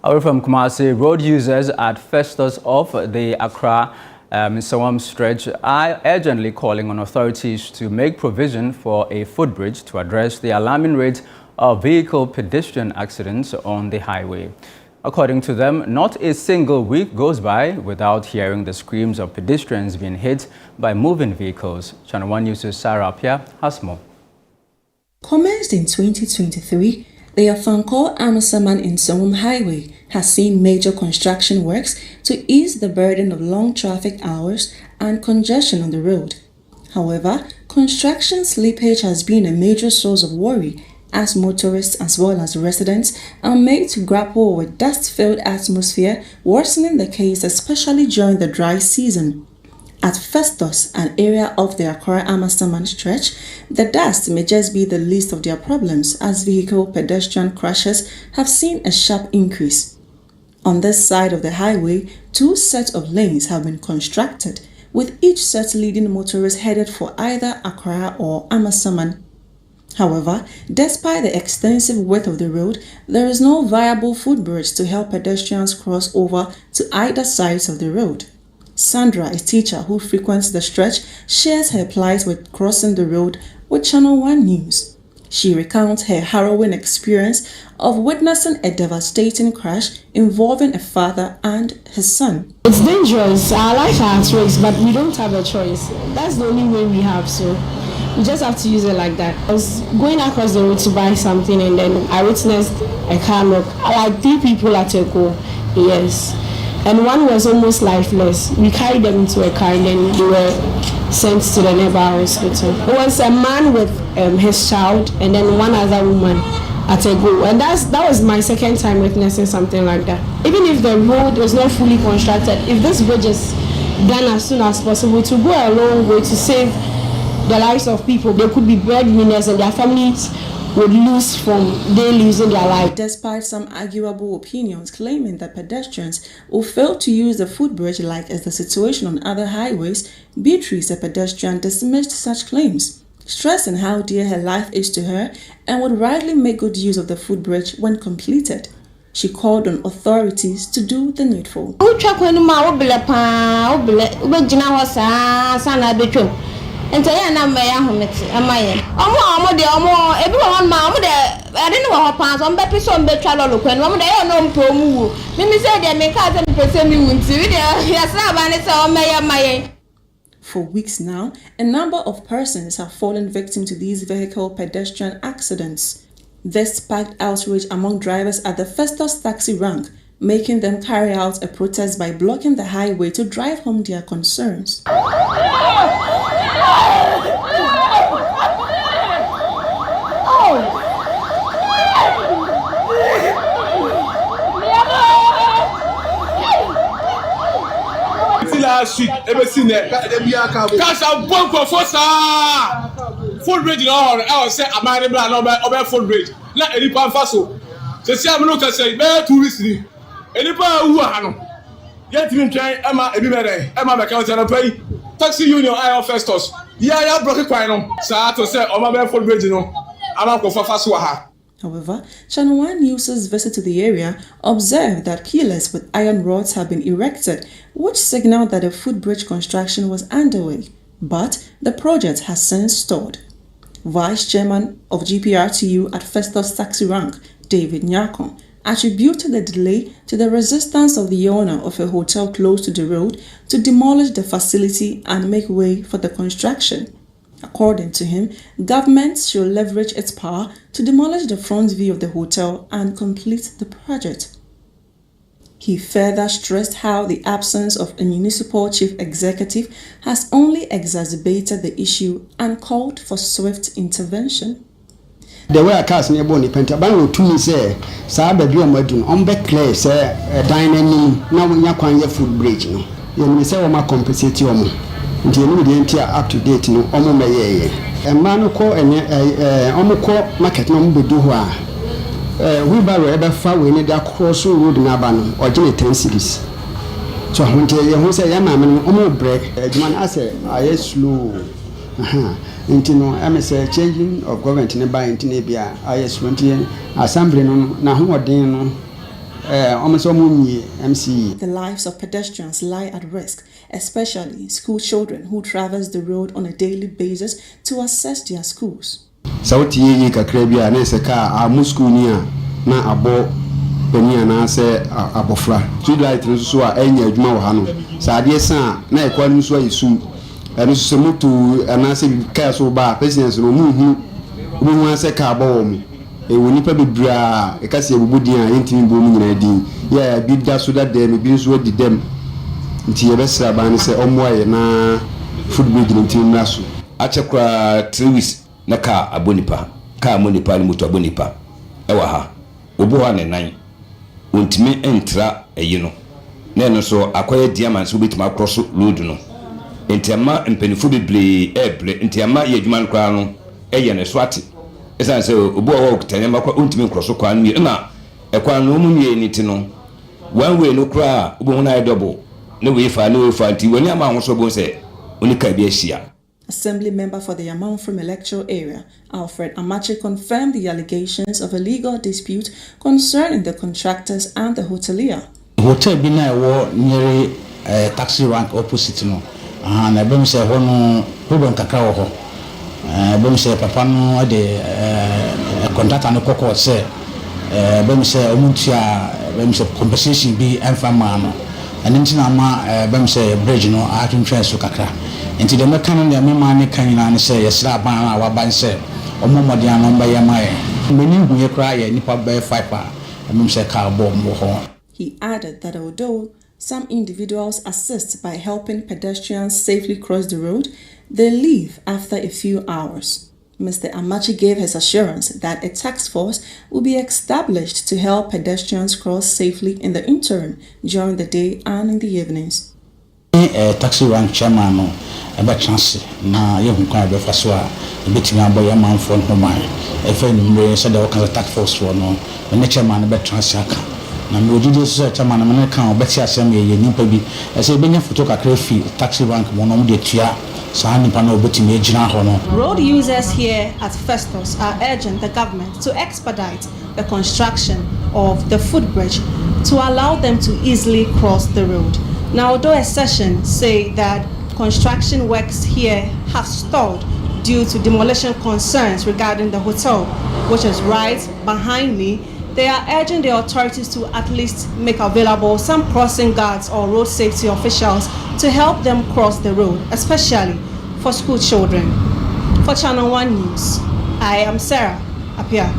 Away from Kumasi, road users at Festus of the Accra Sawam stretch are urgently calling on authorities to make provision for a footbridge to address the alarming rate of vehicle-pedestrian accidents on the highway. According to them, not a single week goes by without hearing the screams of pedestrians being hit by moving vehicles. ChannelOne News' Sarah Apia has more. Commenced in 2023, the Afankor Amasaman in Sawam Highway has seen major construction works to ease the burden of long traffic hours and congestion on the road. However, construction slippage has been a major source of worry as motorists as well as residents are made to grapple with dust-filled atmosphere, worsening the case especially during the dry season. At Festus, an area of the Accra Amasaman stretch, the dust may just be the least of their problems as vehicle-pedestrian crashes have seen a sharp increase. On this side of the highway, 2 sets of lanes have been constructed, with each set leading motorists headed for either Accra or Amasaman. However, despite the extensive width of the road, there is no viable footbridge to help pedestrians cross over to either sides of the road. Sandra, a teacher who frequents the stretch, shares her plight with crossing the road with ChannelOne News. She recounts her harrowing experience of witnessing a devastating crash involving a father and his son. It's dangerous. Our life are at risk, but we don't have a choice. That's the only way we have, so we just have to use it like that. I was going across the road to buy something and then I witnessed a car knock. I had 3 people at a go, yes. And one was almost lifeless. We carried them into a car and then they were sent to the nearby hospital. It was a man with his child and then one other woman at a go. And that was my second time witnessing something like that. Even if the road was not fully constructed, if this bridge is done as soon as possible to go a long way to save the lives of people, they could be breadwinners and their families would lose from they losing their life. Despite some arguable opinions claiming that pedestrians will fail to use the footbridge like is the situation on other highways, Beatrice, a pedestrian, dismissed such claims, stressing how dear her life is to her and would rightly make good use of the footbridge when completed. She called on authorities to do the needful. And I am my everyone, mamma, I didn't know how pounds on Beppis on Betralo, when one day I know Promu. Mimi said they make us and present me to it. Yes, and it's all my. For weeks now, a number of persons have fallen victim to these vehicle-pedestrian accidents. This sparked outrage among drivers at the Festus taxi rank, making them carry out a protest by blocking the highway to drive home their concerns. Last week, ever seen that? Cash out one for Footbridge. I was saying, I'm not about Footbridge. Not any pan faso. The same look at say, bear 2 weeks. Any pan who are yet even trying Emma everybody. Emma McCann pay taxi union. I of Festus. Yeah, broken quine. So I to say, I'm about Footbridge. I'm not going for faso. However, ChannelOne News' visit to the area observed that pillars with iron rods have been erected, which signaled that a footbridge construction was underway, but the project has since stalled. Vice Chairman of GPRTU at Festus Taxi Rank, David Nyakon, attributed the delay to the resistance of the owner of a hotel close to the road to demolish the facility and make way for the construction. According to him, government should leverage its power to demolish the front view of the hotel and complete the project. He further stressed how the absence of a municipal chief executive has only exacerbated the issue and called for swift intervention. The way I cast near Bonnie Pentaban to me say, Sabe Biomadun, on back clay, say, a dining, now when you can get footbridge. You may say, my compensate you. Nti enu de ntia up to date no omo meye e ma no ko omo ko market no mbedu ho a we ba we be fa we ne da cross road na ba no ogene 10 cities so honte ye ho say ya ma me no omo break adman ase aye slow nti no am say changing of government ne ba nti ne bia aye slow nti assembly no na ho odin no almost MC. The lives of pedestrians lie at risk, especially school children who traverse the road on a daily basis to access their schools. Sauti ye kakra bia na se ka a school ni a na abo pani na se abofra street light no so a enya adwuma wo ha no sa ade san na ekwa no so ayisu eno so moto na se ka so ba president no mu se ka abo wo mu e woni pa bebra e ka se ebubudi a yentimi bo mu nyina din ya bi da so da dem bi so di dem nti ye besra ba ne se omoye na Footbridge ntimi mraso achekwa 3 weeks na ka abonipa ka monipa ni moto abonipa ewa ha obo ha ne nan ontimi entra eyi no na eno so akoye diamond so betima cross road no entiama mpenifo beble eble entiama ye adwuma nkra no eye ne so ate esan se obo ho kitanya makwa ontimi cross kwa no na ekwa no mu nwie ni ti no one way no kra obo ho na double ne we fa nti woni ama ho so bo se oni ka bi ahia. Assembly member for the Yamanfrim electoral area, Alfred Amache, confirmed the allegations of a legal dispute concerning the contractors and the hotelier. Hotel bina wo near taxi rank opposite no. Na bem se ho no problem kakra wo ho. Bem se papa no de contractor no kokko se bem se omuntia bem se compensation bi enfama no. Anintina ma bem se bridge no atwentwa so kakra. Nti de meka no de mema ne kan na ne se yesra ban a waban se omomode anomba yemae meni huye kra ye nipa be 5 a emem se ka bomb ho. He added that although some individuals assist by helping pedestrians safely cross the road, they leave after a few hours. Mr. Amachi gave his assurance that a task force will be established to help pedestrians cross safely in the interim during the day and in the evenings. Taxi rank chairman no ebe chance na ye hu kwa be faso a ebetimi aboye manfo no man e fa numre se de o task force no ne chairman be chance aka na me odide so chairman me kan obeti asem ye nipa bi e se benya photo kakra fi taxi rank mo no de tua sa nipa na obetimi agina ho no. Road users here at Festus are urging the government to expedite the construction of the footbridge to allow them to easily cross the road. Now, although a session say that construction works here have stalled due to demolition concerns regarding the hotel, which is right behind me, they are urging the authorities to at least make available some crossing guards or road safety officials to help them cross the road, especially for school children. For ChannelOne News, I am Sarah Apia.